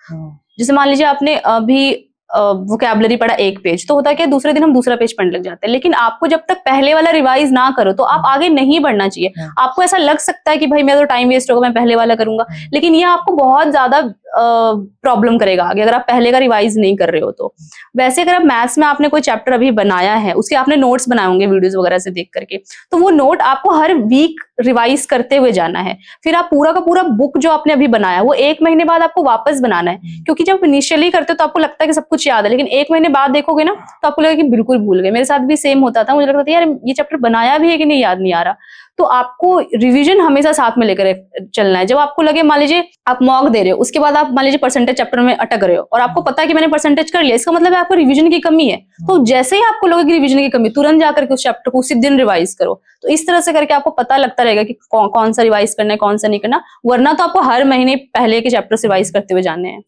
जैसे मान लीजिए आपने अभी वोकैबुलरी पढ़ा 1 पेज, तो होता है कि दूसरे दिन हम दूसरा पेज पढ़ने लग जाते हैं। लेकिन आपको जब तक पहले वाला रिवाइज ना करो तो आप आगे नहीं बढ़ना चाहिए। आपको ऐसा लग सकता है कि भाई मेरा तो टाइम वेस्ट होगा, मैं पहले वाला करूंगा, लेकिन ये आपको बहुत ज्यादा प्रॉब्लम करेगा आगे, अगर आप पहले का रिवाइज नहीं कर रहे हो तो। वैसे अगर आप मैथ्स में आपने कोई चैप्टर अभी बनाया है, उसके आपने नोट्स बनाए होंगे वीडियोस वगैरह से देख करके, तो वो नोट आपको हर वीक रिवाइज करते हुए जाना है। फिर आप पूरा का पूरा बुक जो आपने अभी बनाया वो 1 महीने बाद आपको वापस बनाना है, क्योंकि जब इनिशियली करते हो तो आपको लगता है कि सब कुछ याद है, लेकिन 1 महीने बाद देखोगे ना तो आपको लगेगा कि बिल्कुल भूल गए। मेरे साथ भी सेम होता था, मुझे लगता था यार ये चैप्टर बनाया भी है कि नहीं, याद नहीं आ रहा। तो आपको रिवीजन हमेशा साथ में लेकर चलना है। जब आपको लगे, मान लीजिए आप मॉक दे रहे हो, उसके बाद आप मान लीजिए परसेंटेज चैप्टर में अटक रहे हो, और आपको पता है कि मैंने परसेंटेज कर लिया, इसका मतलब है आपको रिवीजन की कमी है। तो जैसे ही आपको लगे कि रिवीजन की कमी, तुरंत जाकर के उस चैप्टर को उसी दिन रिवाइज करो। तो इस तरह से करके आपको पता लगता रहेगा कि कौन सा रिवाइज करना है, कौन सा नहीं करना, वरना तो आपको हर महीने पहले के चैप्टर से रिवाइज करते हुए जाने हैं।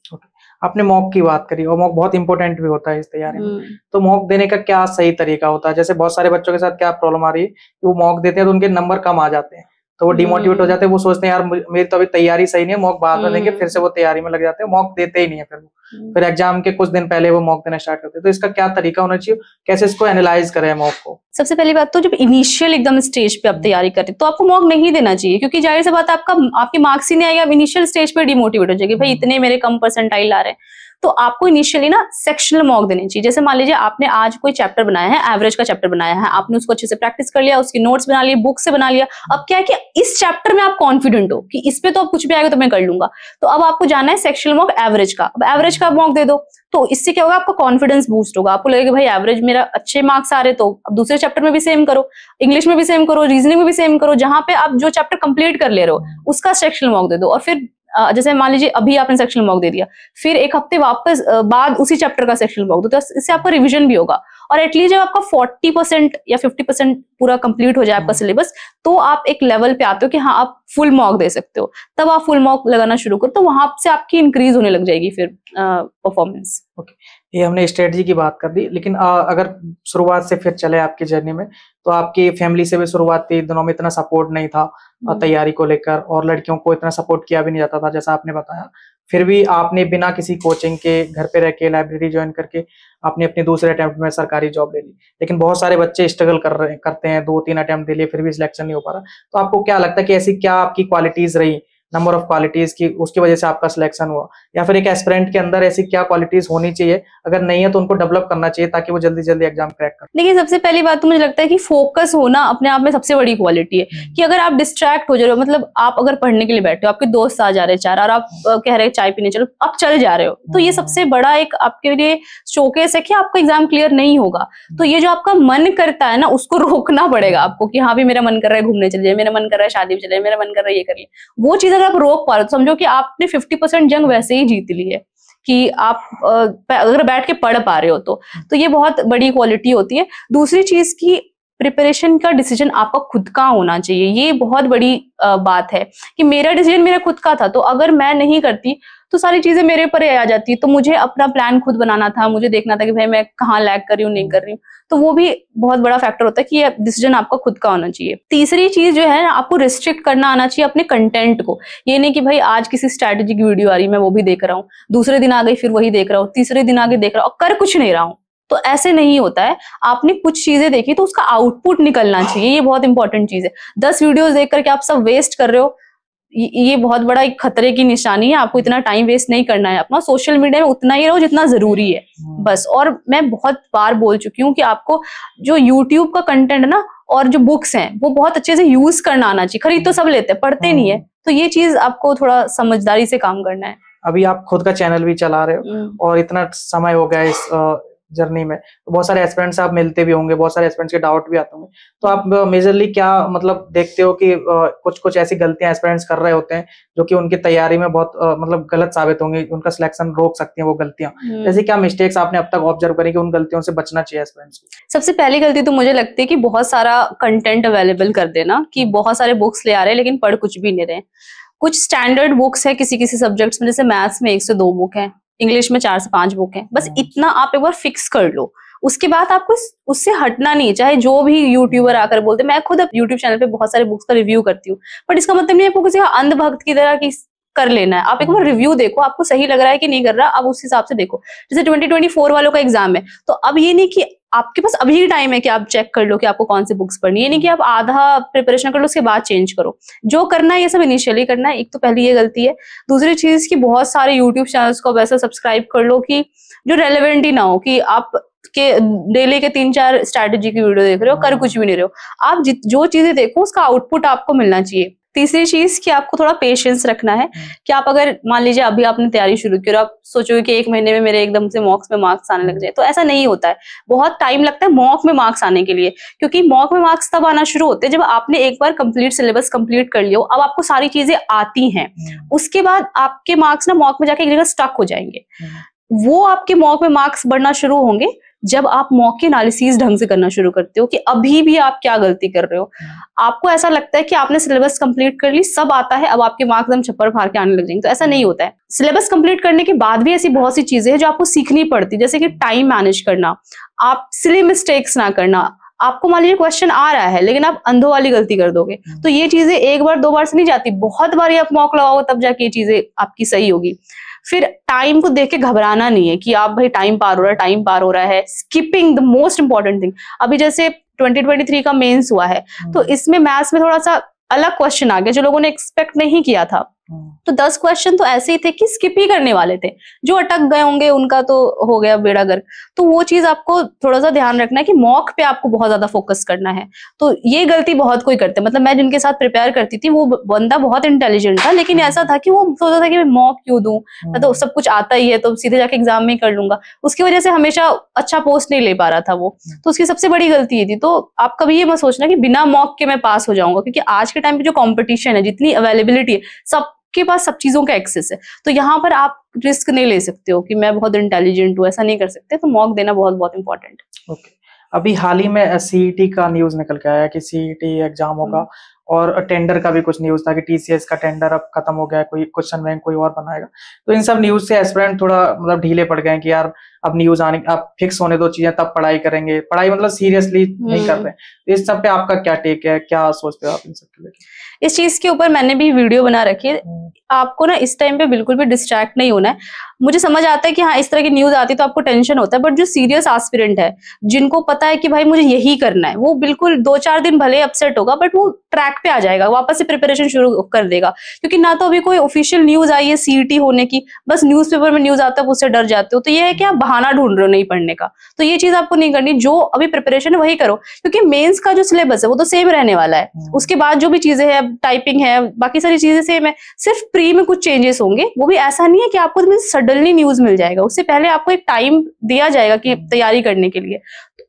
आपने मॉक की बात करी, और मॉक बहुत इंपॉर्टेंट भी होता है इस तैयारी में। तो मॉक देने का क्या सही तरीका होता है? जैसे बहुत सारे बच्चों के साथ क्या प्रॉब्लम आ रही है कि वो मॉक देते हैं तो उनके नंबर कम आ जाते हैं, तो वो डिमोटिवेट हो जाते हैं। वो सोचते हैं यार मेरी तो अभी तैयारी सही नहीं है, मॉक बाद में देंगे, फिर से वो तैयारी में लग जाते हैं, मॉक देते ही नहीं है। फिर एग्जाम के कुछ दिन पहले वो मॉक देना स्टार्ट करते हैं। तो इसका क्या तरीका होना चाहिए, कैसे इसको एनालाइज करें मॉक को? सबसे पहली बात तो जब इनिशियल एकदम स्टेज पे आप तैयारी करते हैं तो आपको मॉक नहीं देना चाहिए, क्योंकि जाहिर सी बात आपके मार्क्स ही नहीं आएगा, इनिशियल स्टेज पे डिमोटिवेट हो जाएगी, भाई इतने मेरे कम परसेंटाइल आ रहे हैं। तो आपको इनिशियली ना सेक्शनल मॉक देनी चाहिए। जैसे मान लीजिए आपने आज कोई चैप्टर बनाया है, एवरेज का चैप्टर बनाया है, आपने उसको अच्छे से प्रैक्टिस कर लिया, उसकी नोट्स बना लिए, बुक से बना लिया। अब क्या है कि इस चैप्टर में आप कॉन्फिडेंट हो कि इस पे तो अब कुछ भी आएगा तो मैं कर लूंगा, तो अब आपको जाना है सेक्शनल मॉक एवरेज का। अब एवरेज का मॉक दे दो, तो इससे क्या होगा, आपका कॉन्फिडेंस बूस्ट होगा, आपको लगेगा भाई एवरेज मेरा अच्छे मार्क्स आ रहे, तो अब दूसरे चैप्टर में भी सेम करो, इंग्लिश में भी सेम करो, रीजनिंग में भी सेम करो, जहां पे आप जो चैप्टर कंप्लीट कर ले रहे हो उसका सेक्शनल मॉक दे दो। और फिर जैसे मान लीजिए अभी आपने सेक्शनल मॉक दे दिया, फिर एक हफ्ते वापस बाद उसी चैप्टर का सेक्शनल मॉक दो, तो इससे आपका रिवीजन भी होगा। और एटलीस्ट जब आपका 40% या 50% पूरा कंप्लीट हो जाए आपका सिलेबस, तो आप एक लेवल पे आते हो कि हाँ आप फुल मॉक दे सकते हो, तब आप फुल मॉक लगाना शुरू करो, तो वहां से आपकी इंक्रीज होने लग जाएगी फिर परफॉर्मेंस। ओके, ये हमने स्ट्रेटजी की बात कर दी, लेकिन अगर शुरुआत से फिर चले आपकी जर्नी में, तो आपकी फैमिली से भी शुरुआती दिनों में इतना सपोर्ट नहीं था तैयारी को लेकर, और लड़कियों को इतना सपोर्ट किया भी नहीं जाता था जैसा आपने बताया। फिर भी आपने बिना किसी कोचिंग के घर पे रह के लाइब्रेरी ज्वाइन करके आपने अपने दूसरे अटेम्प्ट में सरकारी जॉब ले ली। लेकिन बहुत सारे बच्चे स्ट्रगल करते हैं, 2-3 अटेम्प्ट दे लिए फिर भी सिलेक्शन नहीं हो पा रहा। तो आपको क्या लगता है कि ऐसी क्या आपकी क्वालिटीज रही, नंबर ऑफ क्वालिटीज की, उसकी वजह से आपका सिलेक्शन हुआ, या फिर एक एस्पिरेंट के अंदर ऐसी क्या क्वालिटीज होनी चाहिए, अगर नहीं है तो उनको डेवलप करना चाहिए ताकि वो जल्दी जल्दी एग्जाम क्रैक कर? देखिए, सबसे पहली बात तो मुझे लगता है कि फोकस होना अपने आप में सबसे बड़ी क्वालिटी है। कि अगर आप डिस्ट्रैक्ट हो जा रहे हो, मतलब आप अगर पढ़ने के लिए बैठे हो, आपके दोस्त आ जा रहे हैं 4 और आप कह रहे हैं चाय पीने चलो, आप चल जा रहे हो, तो ये सबसे बड़ा एक आपके लिए शोकेस है कि आपका एग्जाम क्लियर नहीं होगा। तो ये जो आपका मन करता है ना, उसको रोकना पड़ेगा आपको कि हाँ भी मेरा मन कर रहा है घूमने चले जाए, मेरा मन कर रहा है शादी में चले जाए, मेरा मन कर रहा है ये कर लिया। वो चीज अगर आप रोक पा रहे हो, समझो कि आपने 50% जंग वैसे ही जीत ली है कि आप अगर बैठ के पढ़ पा रहे हो तो ये बहुत बड़ी क्वालिटी होती है। दूसरी चीज की प्रिपरेशन का डिसीजन आपका खुद का होना चाहिए। ये बहुत बड़ी बात है कि मेरा डिसीजन मेरा खुद का था, तो अगर मैं नहीं करती तो सारी चीजें मेरे पर आ जाती। तो मुझे अपना प्लान खुद बनाना था, मुझे देखना था कि भाई मैं कहाँ लैग कर रही हूँ, नहीं कर रही हूँ। तो वो भी बहुत बड़ा फैक्टर होता है कि ये डिसीजन आपका खुद का होना चाहिए। तीसरी चीज जो है ना, आपको रिस्ट्रिक्ट करना आना चाहिए अपने कंटेंट को। ये नहीं कि भाई आज किसी स्ट्रैटेजी की वीडियो आ रही है मैं वो भी देख रहा हूँ, दूसरे दिन आ गई फिर वही देख रहा हूँ, तीसरे दिन आगे देख रहा हूँ, कर कुछ नहीं रहा हूँ। तो ऐसे नहीं होता है। आपने कुछ चीजें देखी तो उसका आउटपुट निकलना चाहिए, ये बहुत इंपॉर्टेंट चीज है। 10 वीडियोस देख करके आप सब वेस्ट कर रहे हो, ये बहुत बड़ा एक खतरे की निशानी है। आपको इतना टाइम वेस्ट नहीं करना है अपना, सोशल मीडिया में उतना ही रहो जितना जरूरी है बस। और मैं बहुत बार बोल चुकी हूँ कि आपको जो यूट्यूब का कंटेंट है ना और जो बुक्स हैं वो बहुत अच्छे से यूज करना आना चाहिए। खरीद तो सब लेते हैं, पढ़ते नहीं है, तो ये चीज आपको थोड़ा समझदारी से काम करना है। अभी आप खुद का चैनल भी चला रहे हो और इतना समय हो गया इस जर्नी में, तो बहुत सारे एस्पिरेंट्स आप मिलते भी होंगे, बहुत सारे एस्पिरेंट्स के डाउट भी आते होंगे। तो आप मेजरली क्या मतलब देखते हो कि कुछ कुछ ऐसी गलतियां एस्पिरेंट्स कर रहे होते हैं जो कि उनकी तैयारी में बहुत मतलब गलत साबित होंगी, उनका सिलेक्शन रोक सकती हैं वो गलतियां? जैसे क्या मिस्टेक्स आपने अब तक ऑब्जर्व करी कि उन गलतियों से बचना चाहिए एस्पिरेंट्स को? सबसे पहली गलती तो मुझे लगती है कि बहुत सारा कंटेंट अवेलेबल कर देना, कि बहुत सारे बुक्स ले आ रहे हैं लेकिन पढ़ कुछ भी नहीं रहे। कुछ स्टैंडर्ड बुक्स है किसी किसी सब्जेक्ट्स में, जैसे मैथ्स में 1 से 2 बुक है, इंग्लिश में 4 से 5 बुक है, बस इतना आप एक बार फिक्स कर लो। उसके बाद आपको उससे हटना नहीं है, चाहे जो भी यूट्यूबर आकर बोलते। मैं खुद अब यूट्यूब चैनल पे बहुत सारे बुक्स का रिव्यू करती हूँ, बट इसका मतलब नहीं आपको किसी अंधभक्त की तरह की कर लेना है। आप एक बार रिव्यू देखो, आपको सही लग रहा है कि नहीं कर रहा, अब उस हिसाब से देखो। जैसे 2024 वालों का एग्जाम है, तो अब ये नहीं कि आपके पास अभी ही टाइम है कि आप चेक कर लो कि आपको कौन सी बुक्स पढ़नी है। ये नहीं कि आप आधा प्रिपरेशन कर लो उसके बाद चेंज करो। जो करना है ये सब इनिशियली करना है। एक तो पहली ये गलती है। दूसरी चीज की बहुत सारे यूट्यूब चैनल्स को वैसा सब्सक्राइब कर लो कि जो रेलेवेंट ही ना हो, कि आप के डेली के 3-4 स्ट्रैटेजी की वीडियो देख रहे हो, कर कुछ भी नहीं रहे हो। आप जो चीजें देखो उसका आउटपुट आपको मिलना चाहिए। तीसरी चीज कि आपको थोड़ा पेशेंस रखना है कि आप अगर मान लीजिए अभी आपने तैयारी शुरू की और आप सोचोगे कि 1 महीने में मेरे एकदम से मॉक्स में मार्क्स आने लग जाए, तो ऐसा नहीं होता है। बहुत टाइम लगता है मॉक में मार्क्स आने के लिए, क्योंकि मॉक में मार्क्स तब आना शुरू होते हैं जब आपने एक बार कंप्लीट सिलेबस कंप्लीट कर लिया हो, अब आपको सारी चीजें आती हैं। उसके बाद आपके मार्क्स ना मॉक में जाके एक जगह स्टक हो जाएंगे। वो आपके मॉक में मार्क्स बढ़ना शुरू होंगे जब आप मॉक की एनालिसिस ढंग से करना शुरू करते हो कि अभी भी आप क्या गलती कर रहे हो। आपको ऐसा लगता है कि आपने सिलेबस कंप्लीट कर ली, सब आता है, अब आपके मार्क्स एकदम छप्पर फाड़ के आने लग जाएंगे, तो ऐसा नहीं होता है। सिलेबस कंप्लीट करने के बाद भी ऐसी बहुत सी चीजें हैं जो आपको सीखनी पड़ती है, जैसे कि टाइम मैनेज करना, आप सिली मिस्टेक्स ना करना। आपको मान लीजिए क्वेश्चन आ रहा है लेकिन आप अंधों वाली गलती कर दोगे, तो ये चीजें 1 बार 2 बार से नहीं जाती, बहुत बार आप मॉक लगाओगे तब जाके ये चीजें आपकी सही होगी। फिर टाइम को देख के घबराना नहीं है कि आप भाई टाइम पार हो रहा है, टाइम पार हो रहा है। Skipping the most important thing. अभी जैसे 2023 का मेंस हुआ है, तो इसमें मैथ्स में थोड़ा सा अलग क्वेश्चन आ गया जो लोगों ने एक्सपेक्ट नहीं किया था। तो 10 क्वेश्चन तो ऐसे ही थे कि स्किप ही करने वाले थे, जो अटक गए होंगे उनका तो हो गया बेड़ा गर्क। तो वो चीज आपको थोड़ा सा ध्यान रखना है कि मॉक पे आपको बहुत ज्यादा फोकस करना है। तो ये गलती बहुत कोई करते, मतलब मैं जिनके साथ प्रिपेयर करती थी वो बंदा बहुत इंटेलिजेंट था, लेकिन ऐसा था कि वो सोचता था कि मैं मॉक क्यों दूं, तो सब कुछ आता ही है तो सीधे जाके एग्जाम में कर लूंगा। उसकी वजह से हमेशा अच्छा पोस्ट नहीं ले पा रहा था वो, तो उसकी सबसे बड़ी गलती ये थी। तो आप कभी ये मत सोचना कि बिना मॉक के मैं पास हो जाऊंगा, क्योंकि आज के टाइम पे जो कॉम्पिटिशन है, जितनी अवेलेबिलिटी है, सबके पास सब चीजों का एक्सेस है, तो यहाँ पर आप रिस्क नहीं ले सकते हो कि मैं बहुत इंटेलिजेंट हूँ, ऐसा नहीं कर सकते। तो मॉक देना बहुत बहुत इंपॉर्टेंट है। ओके, अभी हाल ही में सीईटी का न्यूज निकल के आया कि सीईटी एग्जाम होगा, और टेंडर का भी कुछ न्यूज था कि टीसीएस का टेंडर अब खत्म हो गया है, कोई क्वेश्चन बैंक कोई और बनाएगा। तो इन सब न्यूज से एस्पिरेंट थोड़ा मतलब ढीले पड़ गए कि यार अब न्यूज आने, अब फिक्स होने दो चीजें तब पढ़ाई करेंगे, पढ़ाई मतलब सीरियसली नहीं कर रहे। तो इस सब पे आपका क्या टेक है, क्या सोचते हो आप इन सब के लिए? इस चीज के ऊपर मैंने भी वीडियो बना रखी है। आपको ना इस टाइम पे बिल्कुल भी डिस्ट्रैक्ट नहीं होना है। मुझे समझ आता है कि हाँ इस तरह की न्यूज आती है तो आपको टेंशन होता है, बट जो सीरियस एस्पिरेंट है, जिनको पता है कि भाई मुझे यही करना है, वो बिल्कुल 2-4 दिन भले अपसेट होगा बट वो ट्रैक पे आ जाएगा, वापस से प्रिपरेशन शुरू कर देगा। क्योंकि ना तो अभी कोई ऑफिशियल न्यूज आई है सीईटी होने की, बस न्यूज़पेपर में न्यूज आता है उससे डर जाते हो। तो ये है कि आप बहाना ढूंढ रहे हो नहीं पढ़ने का, तो ये चीज आपको नहीं करनी। जो अभी प्रिपरेशन है वही करो, क्योंकि मेंस का जो सिलेबस है वो तो सेम रहने वाला है। उसके बाद जो भी चीजें हैं, टाइपिंग है, बाकी सारी चीजें सेम है, सिर्फ प्री में कुछ चेंजेस होंगे। वो भी ऐसा नहीं है कि आपको सडनली न्यूज मिल जाएगा, उससे पहले आपको एक टाइम दिया जाएगा कि तैयारी करने के लिए।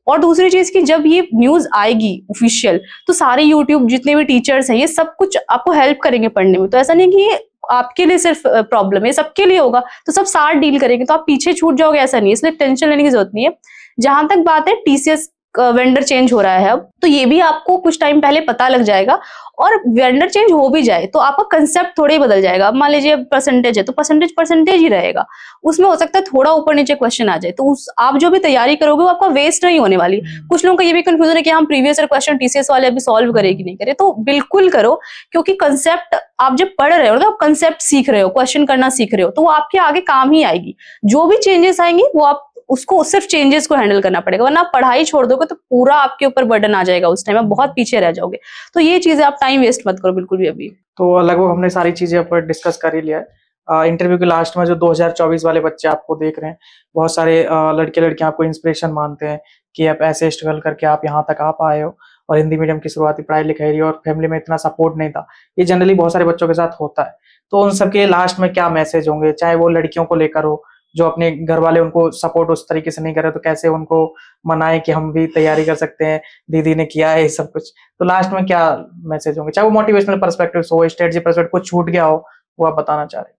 और दूसरी चीज कि जब ये न्यूज आएगी ऑफिशियल, तो सारे यूट्यूब जितने भी टीचर्स हैं ये सब कुछ आपको हेल्प करेंगे पढ़ने में। तो ऐसा नहीं कि ये आपके लिए सिर्फ प्रॉब्लम है, सबके लिए होगा, तो सब साथ डील करेंगे, तो आप पीछे छूट जाओगे ऐसा नहीं है, इसलिए टेंशन लेने की जरूरत नहीं है। जहां तक बात है टीसीएस वेंडर चेंज हो रहा है अब, तो ये भी आपको कुछ टाइम पहले पता लग जाएगा। और वेंडर चेंज हो भी जाए तो आपका कंसेप्ट थोड़ा ही बदल जाएगा। अब मान लीजिए परसेंटेज है तो परसेंटेज ही रहेगा, उसमें हो सकता है थोड़ा ऊपर नीचे क्वेश्चन आ जाए, तो आप जो भी तैयारी करोगे वो आपका वेस्ट नहीं होने वाली। कुछ लोगों का ये भी कंफ्यूजन है कि हम प्रीवियस ईयर क्वेश्चन टीसीएस वाले अभी सॉल्व करे कि नहीं करे, तो बिल्कुल करो, क्योंकि कंसेप्ट आप जब पढ़ रहे हो ना, आप कंसेप्ट सीख रहे हो, क्वेश्चन करना सीख रहे हो, तो वो आपके आगे काम ही आएगी। जो भी चेंजेस आएंगे वो आप उसको सिर्फ चेंजेस को हैंडल करना पड़ेगा, वरना आप पढ़ाई छोड़ दोगे तो पूरा आपके ऊपर बर्डन आ जाएगा, उस टाइम आप बहुत पीछे रह जाओगे। तो ये चीजें आप टाइम वेस्ट मत करो बिल्कुल भी अभी। तो लगभग हमने सारी चीजें ऊपर डिस्कस कर ही लिया है। इंटरव्यू के लास्ट में जो 2024 वाले बच्चे आपको देख रहे हैं, बहुत सारे लड़के लड़कियां आपको इंस्पिरेशन मानते हैं कि आप ऐसे स्ट्रगल करके आप यहाँ तक आ पाए हो, और हिंदी मीडियम की शुरुआती पढ़ाई लिखाई रही और फैमिली में इतना सपोर्ट नहीं था। ये जनरली बहुत सारे बच्चों के साथ होता है। तो उन सबके लास्ट में क्या मैसेज होंगे, चाहे वो लड़कियों को लेकर हो, जो अपने घर वाले उनको सपोर्ट उस तरीके से नहीं कर रहे, तो कैसे उनको मनाएं कि हम भी तैयारी कर सकते हैं, दीदी ने किया है ये सब कुछ। तो लास्ट में क्या मैसेज होंगे, चाहे वो मोटिवेशनल पर्सपेक्टिव हो, स्ट्रेटजी पर्सपेक्टिव, कुछ छूट गया हो वो आप बताना चाह रहे हैं?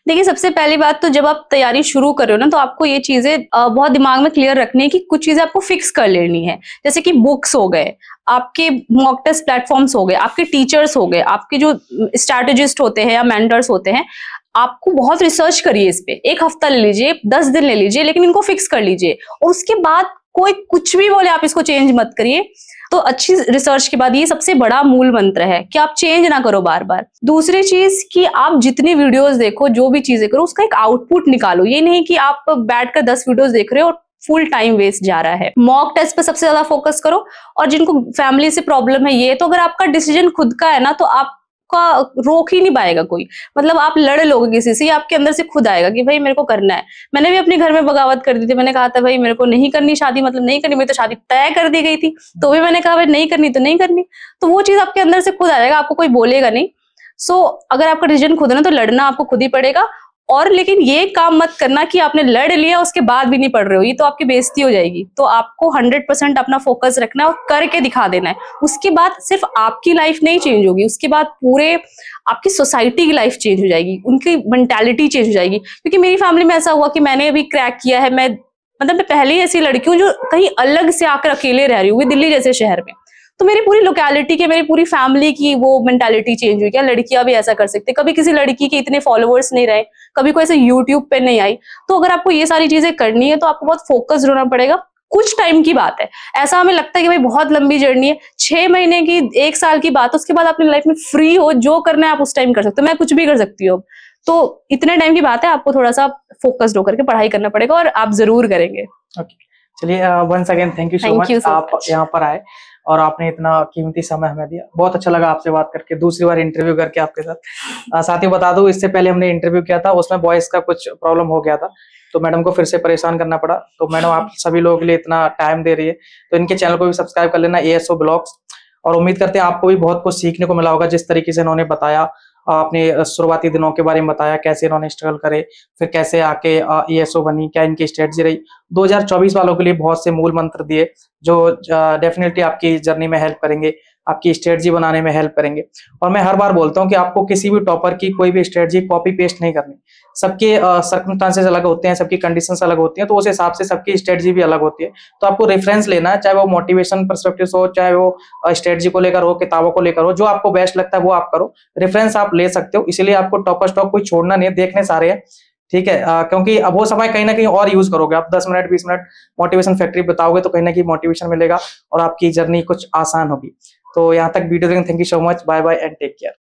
देखिए, सबसे पहली बात तो जब आप तैयारी शुरू कर रहे हो ना, तो आपको ये चीजें बहुत दिमाग में क्लियर रखनी है कि कुछ चीजें आपको फिक्स कर लेनी है। जैसे कि बुक्स हो गए, आपके मॉक टेस्ट प्लेटफॉर्म्स हो गए, आपके टीचर्स हो गए, आपके जो स्ट्रैटेजिस्ट होते हैं या मेंटर्स होते हैं, आपको बहुत रिसर्च करिए इस पे। 1 हफ्ता ले लीजिए, 10 दिन ले लीजिए, लेकिन इनको फिक्स कर लीजिए। और उसके बाद कोई कुछ भी बोले आप इसको चेंज मत करिए। तो अच्छी रिसर्च के बाद, ये सबसे बड़ा मूल मंत्र है कि आप चेंज ना करो बार बार। दूसरी चीज कि आप जितनी वीडियोस देखो, जो भी चीजें करो, उसका एक आउटपुट निकालो। ये नहीं कि आप बैठकर 10 वीडियोस देख रहे हो और फुल टाइम वेस्ट जा रहा है। मॉक टेस्ट पे सबसे ज्यादा फोकस करो। और जिनको फैमिली से प्रॉब्लम है, ये तो अगर आपका डिसीजन खुद का है ना, तो आपका रोक ही नहीं पाएगा कोई। मतलब आप लड़ लोगे किसी से, आपके अंदर से खुद आएगा कि भाई मेरे को करना है। मैंने भी अपने घर में बगावत कर दी थी, मैंने कहा था भाई मेरे को नहीं करनी शादी, मतलब नहीं करनी, मेरी तो शादी तय कर दी गई थी, तो भी मैंने कहा भाई नहीं करनी तो नहीं करनी। तो वो चीज आपके अंदर से खुद आ जाएगा, आपको कोई बोलेगा नहीं। सो अगर आपका डिसीजन खुद है ना, तो लड़ना आपको खुद ही पड़ेगा। और लेकिन ये काम मत करना कि आपने लड़ लिया उसके बाद भी नहीं पढ़ रहे हो, ये तो आपकी बेइज्जती हो जाएगी। तो आपको 100% अपना फोकस रखना है और करके दिखा देना है। उसके बाद सिर्फ आपकी लाइफ नहीं चेंज होगी, उसके बाद पूरे आपकी सोसाइटी की लाइफ चेंज हो जाएगी, उनकी मेंटालिटी चेंज हो जाएगी। क्योंकि मेरी फैमिली में ऐसा हुआ कि मैंने अभी क्रैक किया है। मैं पहले ही ऐसी लड़की हूँ जो कहीं अलग से आकर अकेले रह रही हूँ, दिल्ली जैसे शहर में। तो मेरी पूरी लोकेलिटी के, मेरी पूरी फैमिली की वो मेंटालिटी चेंज हुई। क्या लड़कियां भी ऐसा कर सकते? कभी किसी लड़की के इतने फॉलोअर्स नहीं रहे, कभी कोई ऐसे यूट्यूब पे नहीं आई। तो अगर आपको ये सारी चीजें करनी है तो आपको बहुत फोकस रहना पड़ेगा। कुछ टाइम की बात है, ऐसा हमें लगता है कि भाई बहुत लंबी जर्नी है, 6 महीने की, 1 साल की बात, उसके बाद अपनी लाइफ में फ्री हो, जो करना है आप उस टाइम कर सकते हो। मैं कुछ भी कर सकती हूँ। तो इतने टाइम की बात है, आपको थोड़ा सा फोकस्ड होकर के पढ़ाई करना पड़ेगा और आप जरूर करेंगे। चलिए, once again thank you so much, आप यहाँ पर आए। और आपने इतना कीमती समय हमें दिया। बहुत अच्छा लगा आपसे बात करके, दूसरी बार इंटरव्यू करके आपके साथ। साथ ही बता दूं, इससे पहले हमने इंटरव्यू किया था, उसमें वॉइस का कुछ प्रॉब्लम हो गया था, तो मैडम को फिर से परेशान करना पड़ा। तो मैडम आप सभी लोगों के लिए इतना टाइम दे रही है, तो इनके चैनल को भी सब्सक्राइब कर लेना, ASO ब्लॉग्स। और उम्मीद करते हैं आपको भी बहुत कुछ सीखने को मिला होगा, जिस तरीके से इन्होंने बताया, अपने शुरुआती दिनों के बारे में बताया, कैसे इन्होंने स्ट्रगल करे, फिर कैसे आके ESO बनी, क्या इनकी स्ट्रेटजी रही। 2024 वालों के लिए बहुत से मूल मंत्र दिए, जो डेफिनेटली आपकी जर्नी में हेल्प करेंगे, आपकी स्ट्रेटजी बनाने में हेल्प करेंगे। और मैं हर बार बोलता हूँ कि आपको किसी भी टॉपर की कोई भी स्ट्रेटजी कॉपी पेस्ट नहीं करनी। सबके सर्कमस्टांसेस अलग होते हैं, सबकी कंडीशंस अलग होती हैं, तो उस हिसाब से सबकी स्ट्रेटजी भी अलग होती है। तो आपको रेफरेंस लेना है, चाहे वो मोटिवेशन पर्सपेक्टिव हो, चाहे वो स्ट्रेटजी को लेकर हो, किताबों को लेकर हो, जो आपको बेस्ट लगता है वो आप करो। रेफरेंस आप ले सकते हो, इसीलिए आपको टॉपर स्टॉक कोई छोड़ना नहीं है, देखने सारे हैं, ठीक है। क्योंकि अब वो समय कहीं ना कहीं और यूज करोगे आप, 10 मिनट 20 मिनट मोटिवेशन फैक्ट्री बताओगे तो कहीं ना कहीं मोटिवेशन मिलेगा और आपकी जर्नी कुछ आसान होगी। तो यहाँ तक वीडियो देखने, thank you so much, bye bye and take care.